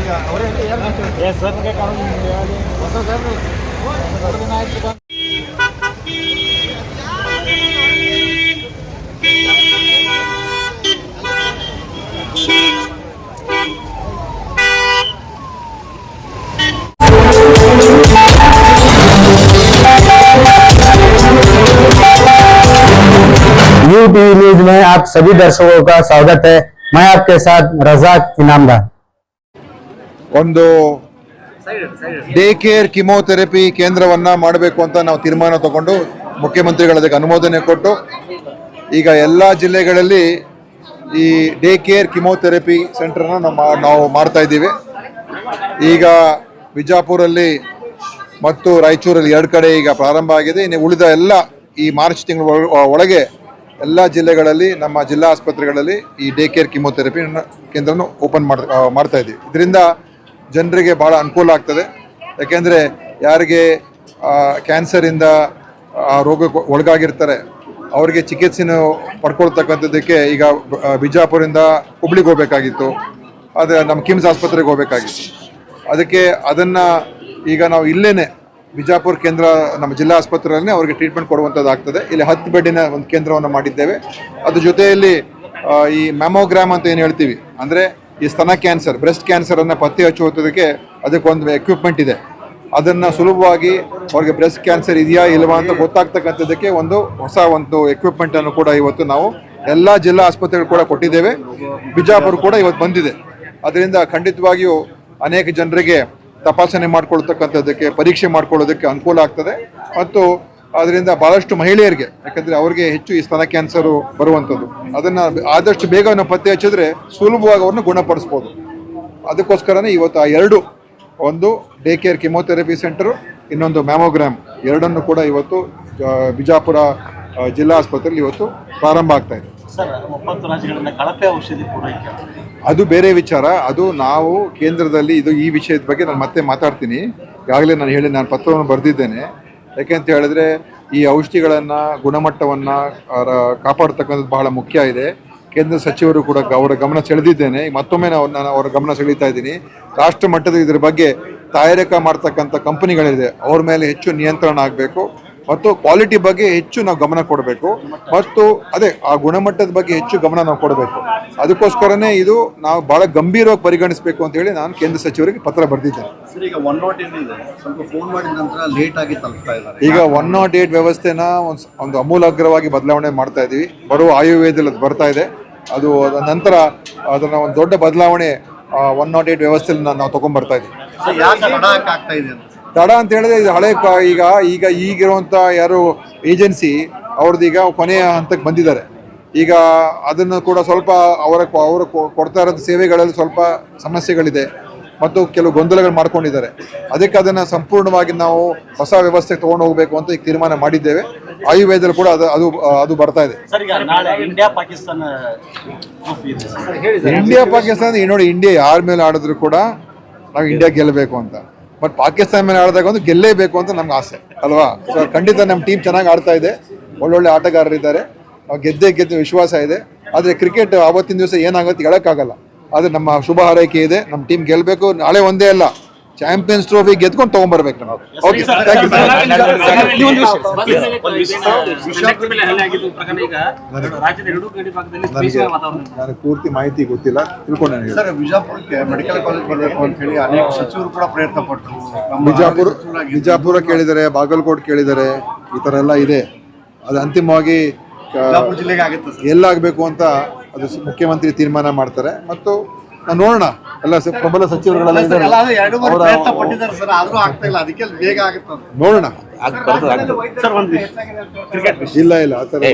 UTV news में आप सभी दर्शकों का स्वागत है। मैं आपके साथ रजाक इनामदार। ಒಂದು ಡೇ ಕೇರ್ ಕಿಮೋಥೆರಪಿ ಕೇಂದ್ರವನ್ನು ಮಾಡಬೇಕು ಅಂತ ನಾವು ತೀರ್ಮಾನ ತಗೊಂಡು ಮುಖ್ಯಮಂತ್ರಿಗಳು ಅದಕ್ಕೆ ಅನುಮೋದನೆ ಕೊಟ್ಟು ಈಗ ಎಲ್ಲ ಜಿಲ್ಲೆಗಳಲ್ಲಿ ಈ ಡೇ ಕೇರ್ ಕಿಮೋಥೆರಪಿ ಸೆಂಟರ್ನ ನಾವು ಮಾಡ್ತಾ ಇದ್ದೀವಿ. ಈಗ ಬಿಜಾಪುರಲ್ಲಿ ಮತ್ತು ರಾಯಚೂರಲ್ಲಿ 2 ಕಡೆ ಈಗ ಪ್ರಾರಂಭ ಆಗಿದೆ. ಇನ್ನು ಉಳಿದ ಎಲ್ಲ ಈ ಮಾರ್ಚ್ ತಿಂಗಳ ಒಳಗೆ ಎಲ್ಲ ಜಿಲ್ಲೆಗಳಲ್ಲಿ ನಮ್ಮ ಜಿಲ್ಲಾ ಆಸ್ಪತ್ರೆಗಳಲ್ಲಿ ಈ ಡೇ ಕೇರ್ ಕಿಮೋಥೆರಪಿ ಕೇಂದ್ರವನ್ನು ಓಪನ್ ಮಾಡ್ತಾ ಇದ್ದೀವಿ. ಇದರಿಂದ ಜನರಿಗೆ ಭಾಳ ಅನುಕೂಲ ಆಗ್ತದೆ. ಯಾಕೆಂದರೆ ಯಾರಿಗೆ ಕ್ಯಾನ್ಸರಿಂದ ರೋಗಕ್ಕೆ ಒಳಗಾಗಿರ್ತಾರೆ ಅವರಿಗೆ ಚಿಕಿತ್ಸೆನ ಪಡ್ಕೊಳ್ತಕ್ಕಂಥದ್ದಕ್ಕೆ ಈಗ ಬಿಜಾಪುರಿಂದ ಹುಬ್ಳಿಗೆ ಹೋಗಬೇಕಾಗಿತ್ತು, ಆದರೆ ನಮ್ಮ ಕಿಮ್ಸ್ ಆಸ್ಪತ್ರೆಗೆ ಹೋಗಬೇಕಾಗಿತ್ತು. ಅದಕ್ಕೆ ಅದನ್ನು ಈಗ ನಾವು ಇಲ್ಲೇ ಬಿಜಾಪುರ ಕೇಂದ್ರ ನಮ್ಮ ಜಿಲ್ಲಾ ಆಸ್ಪತ್ರೆಯಲ್ಲೇ ಅವರಿಗೆ ಟ್ರೀಟ್ಮೆಂಟ್ ಕೊಡುವಂಥದ್ದಾಗ್ತದೆ. ಇಲ್ಲಿ 10 ಬೆಡ್ಡಿನ ಒಂದು ಕೇಂದ್ರವನ್ನು ಮಾಡಿದ್ದೇವೆ. ಅದ್ರ ಜೊತೆಯಲ್ಲಿ ಈ ಮ್ಯಾಮೋಗ್ರಾಮ್ ಅಂತ ಏನು ಹೇಳ್ತೀವಿ, ಅಂದರೆ ಈ ಸ್ತನ ಕ್ಯಾನ್ಸರ್, ಬ್ರೆಸ್ಟ್ ಕ್ಯಾನ್ಸರನ್ನು ಪತ್ತೆ ಹಚ್ಚುವುದಕ್ಕೆ ಅದಕ್ಕೊಂದು ಎಕ್ವಿಪ್ಮೆಂಟ್ ಇದೆ. ಅದನ್ನು ಸುಲಭವಾಗಿ ಅವ್ರಿಗೆ ಬ್ರೆಸ್ಟ್ ಕ್ಯಾನ್ಸರ್ ಇದೆಯಾ ಇಲ್ವಾ ಅಂತ ಗೊತ್ತಾಗ್ತಕ್ಕಂಥದ್ದಕ್ಕೆ ಒಂದು ಹೊಸ ಎಕ್ವಿಪ್ಮೆಂಟನ್ನು ಕೂಡ ಇವತ್ತು ನಾವು ಎಲ್ಲ ಜಿಲ್ಲಾ ಆಸ್ಪತ್ರೆಗಳು ಕೂಡ ಕೊಟ್ಟಿದ್ದೇವೆ. ಬಿಜಾಪುರ ಕೂಡ ಇವತ್ತು ಬಂದಿದೆ. ಅದರಿಂದ ಖಂಡಿತವಾಗಿಯೂ ಅನೇಕ ಜನರಿಗೆ ತಪಾಸಣೆ ಮಾಡ್ಕೊಳ್ತಕ್ಕಂಥದ್ದಕ್ಕೆ, ಪರೀಕ್ಷೆ ಮಾಡ್ಕೊಳ್ಳೋದಕ್ಕೆ ಅನುಕೂಲ ಆಗ್ತದೆ. ಮತ್ತು ಅದರಿಂದ ಭಾಳಷ್ಟು ಮಹಿಳೆಯರಿಗೆ, ಯಾಕಂದರೆ ಅವ್ರಿಗೆ ಹೆಚ್ಚು ಈ ಸ್ತನ ಕ್ಯಾನ್ಸರು ಬರುವಂಥದ್ದು, ಅದನ್ನು ಆದಷ್ಟು ಬೇಗ ನಾವು ಪತ್ತೆ ಹಚ್ಚಿದ್ರೆ ಸುಲಭವಾಗಿ ಅವ್ರನ್ನ ಗುಣಪಡಿಸ್ಬೋದು. ಅದಕ್ಕೋಸ್ಕರನೇ ಇವತ್ತು ಆ 2, ಒಂದು ಡೇ ಕೇರ್ ಕಿಮೋಥೆರಪಿ ಸೆಂಟರು, ಇನ್ನೊಂದು ಮ್ಯಾಮೋಗ್ರಾಮ್, ಎರಡನ್ನು ಕೂಡ ಇವತ್ತು ಬಿಜಾಪುರ ಜಿಲ್ಲಾ ಆಸ್ಪತ್ರೆಯಲ್ಲಿ ಇವತ್ತು ಪ್ರಾರಂಭ ಆಗ್ತಾ ಇದೆ. ಅದು ಬೇರೆ ವಿಚಾರ. ಅದು ನಾವು ಕೇಂದ್ರದಲ್ಲಿ ಈ ವಿಷಯದ ಬಗ್ಗೆ ನಾನು ಮತ್ತೆ ಮಾತಾಡ್ತೀನಿ. ಈಗಾಗಲೇ ನಾನು ಪತ್ರವನ್ನು ಬರೆದಿದ್ದೇನೆ. ಯಾಕೆಂತ ಹೇಳಿದ್ರೆ ಈ ಔಷಧಿಗಳನ್ನು ಗುಣಮಟ್ಟವನ್ನು ಕಾಪಾಡ್ತಕ್ಕಂಥದ್ದು ಬಹಳ ಮುಖ್ಯ ಇದೆ. ಕೇಂದ್ರ ಸಚಿವರು ಕೂಡ ಅವರ ಗಮನ ಸೆಳೆದಿದ್ದೇನೆ. ಮತ್ತೊಮ್ಮೆ ನಾನು ಅವರ ಗಮನ ಸೆಳೀತಾ ಇದ್ದೀನಿ. ರಾಷ್ಟ್ರ ಮಟ್ಟದ ಇದರ ಬಗ್ಗೆ ತಯಾರಿಕ ಮಾಡ್ತಕ್ಕಂಥ ಕಂಪನಿಗಳಿದೆ, ಅವ್ರ ಮೇಲೆ ಹೆಚ್ಚು ನಿಯಂತ್ರಣ ಆಗಬೇಕು ಮತ್ತು ಕ್ವಾಲಿಟಿ ಬಗ್ಗೆ ಹೆಚ್ಚು ನಾವು ಗಮನ ಕೊಡಬೇಕು ಮತ್ತು ಆ ಗುಣಮಟ್ಟದ ಬಗ್ಗೆ ಹೆಚ್ಚು ಗಮನ ನಾವು ಕೊಡಬೇಕು. ಅದಕ್ಕೋಸ್ಕರನೇ ಇದು ನಾವು ಭಾಳ ಗಂಭೀರವಾಗಿ ಪರಿಗಣಿಸಬೇಕು ಅಂತ ಹೇಳಿ ನಾನು ಕೇಂದ್ರ ಸಚಿವರಿಗೆ ಪತ್ರ ಬರೆದಿದ್ದೇನೆ. ಈಗ 108 ವ್ಯವಸ್ಥೆನ ಒಂದು ಅಮೂಲಾಗ್ರವಾಗಿ ಬದಲಾವಣೆ ಮಾಡ್ತಾ ಇದ್ದೀವಿ. ಬರುವ ಆಯುರ್ವೇದದಲ್ಲಿ ಅದು ಬರ್ತಾ ಇದೆ. ಅದು ನಂತರ ಅದನ್ನು ಒಂದು ದೊಡ್ಡ ಬದಲಾವಣೆ 108 ವ್ಯವಸ್ಥೆಯಲ್ಲಿ ನಾವು ತೊಗೊಂಡ್ಬರ್ತಾ ಇದ್ದೀವಿ. ತಡ ಅಂತ ಹೇಳಿದ್ರೆ ಇದು ಹಳೆ ಈಗಿರುವಂಥ ಯಾರು ಏಜೆನ್ಸಿ ಅವ್ರದ್ದು ಈಗ ಕೊನೆಯ ಹಂತಕ್ಕೆ ಬಂದಿದ್ದಾರೆ. ಈಗ ಅದನ್ನು ಕೂಡ ಸ್ವಲ್ಪ ಅವರು ಕೊಡ್ತಾ ಇರೋಂಥ ಸೇವೆಗಳಲ್ಲಿ ಸ್ವಲ್ಪ ಸಮಸ್ಯೆಗಳಿದೆ ಮತ್ತು ಕೆಲವು ಗೊಂದಲಗಳು ಮಾಡ್ಕೊಂಡಿದ್ದಾರೆ. ಅದಕ್ಕೆ ಅದನ್ನು ಸಂಪೂರ್ಣವಾಗಿ ನಾವು ಹೊಸ ವ್ಯವಸ್ಥೆಗೆ ತೊಗೊಂಡು ಹೋಗಬೇಕು ಅಂತ ಈಗ ತೀರ್ಮಾನ ಮಾಡಿದ್ದೇವೆ. ಆಯುರ್ವೇದದಲ್ಲಿ ಕೂಡ ಅದು ಬರ್ತಾ ಇದೆ. ಇಂಡಿಯಾ ಪಾಕಿಸ್ತಾನ ನೋಡಿ, ಇಂಡಿಯಾ ಯಾರ ಮೇಲೆ ಆಡಿದ್ರು ಕೂಡ ನಾವು ಇಂಡಿಯಾ ಗೆಲ್ಲಬೇಕು ಅಂತ, ಬಟ್ ಪಾಕಿಸ್ತಾನ ಮೇಲೆ ಆಡಿದಾಗ ಒಂದು ಗೆಲ್ಲೇಬೇಕು ಅಂತ ನಮ್ಗೆ ಆಸೆ ಅಲ್ವಾ. ಸೊ ಖಂಡಿತ ನಮ್ಮ ಟೀಮ್ ಚೆನ್ನಾಗಿ ಆಡ್ತಾ ಇದೆ, ಒಳ್ಳೊಳ್ಳೆ ಆಟಗಾರರಿದ್ದಾರೆ, ನಾವು ಗೆದ್ದೆ ವಿಶ್ವಾಸ ಇದೆ. ಆದರೆ ಕ್ರಿಕೆಟ್ ಆವತ್ತಿನ ದಿವಸ ಏನಾಗುತ್ತೆ ಹೇಳೋಕ್ಕಾಗಲ್ಲ. ಆದರೆ ನಮ್ಮ ಶುಭ ಹಾರೈಕೆ ಇದೆ, ನಮ್ಮ ಟೀಮ್ ಗೆಲ್ಲಬೇಕು. ನಾಳೆ ಒಂದೇ ಅಲ್ಲ, ಚಾಂಪಿಯನ್ಸ್ ಟ್ರೋಫಿ ಗೆದ್ಕೊಂಡು ತೊಗೊಂಡ್ಬರ್ಬೇಕು ನಾವು. Okay, thank you. ನನಗೆ ಪೂರ್ತಿ ಮಾಹಿತಿ ಗೊತ್ತಿಲ್ಲ, ತಿಳ್ಕೊಂಡೆ. ಬಿಜಾಪುರಕ್ಕೆ ಮೆಡಿಕಲ್ ಕಾಲೇಜ್ ಬರಬೇಕು ಅಂತ ಹೇಳಿ ಅನೇಕ ಸಚಿವರು ಕೂಡ ಪ್ರಯತ್ನ ಪಟ್ಟರು. ಬಿಜಾಪುರ ಕೇಳಿದ್ದಾರೆ, ಬಾಗಲಕೋಟೆ ಕೇಳಿದ್ದಾರೆ, ಈ ಥರ ಎಲ್ಲ ಇದೆ. ಅದು ಅಂತಿಮವಾಗಿ ಜಿಲ್ಲೆಗೆ ಆಗುತ್ತೆ ಎಲ್ಲಾಗಬೇಕು ಅಂತ ಅದು ಮುಖ್ಯಮಂತ್ರಿ ತೀರ್ಮಾನ ಮಾಡ್ತಾರೆ. ಮತ್ತು ನೋಡೋಣ, ಎಲ್ಲ ಪ್ರಬಲ ಸಚಿವರುಗಳೆಲ್ಲ ನೋಡೋಣ. ಇಲ್ಲ ಆ ಥರ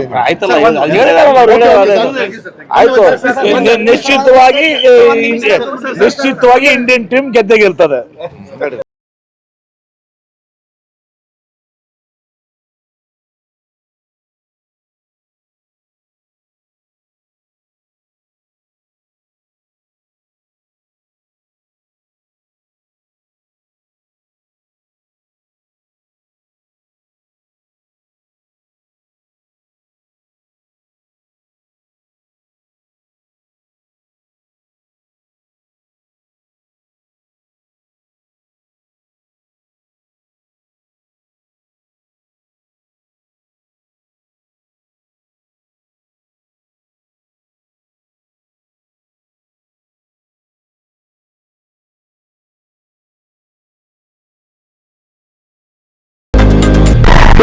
ನಿಶ್ಚಿತವಾಗಿ ಇಂಡಿಯನ್ ಟೀಮ್ ಗೆದ್ದೇ ಗೆಲ್ತದೆ.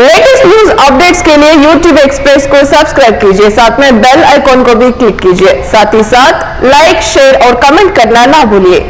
लेटेस्ट न्यूज अपडेट्स के लिए YouTube एक्सप्रेस को सब्सक्राइब कीजिए, साथ में बेल आइकॉन को भी क्लिक कीजिए। साथ ही साथ लाइक, शेयर और कमेंट करना ना भूलिए।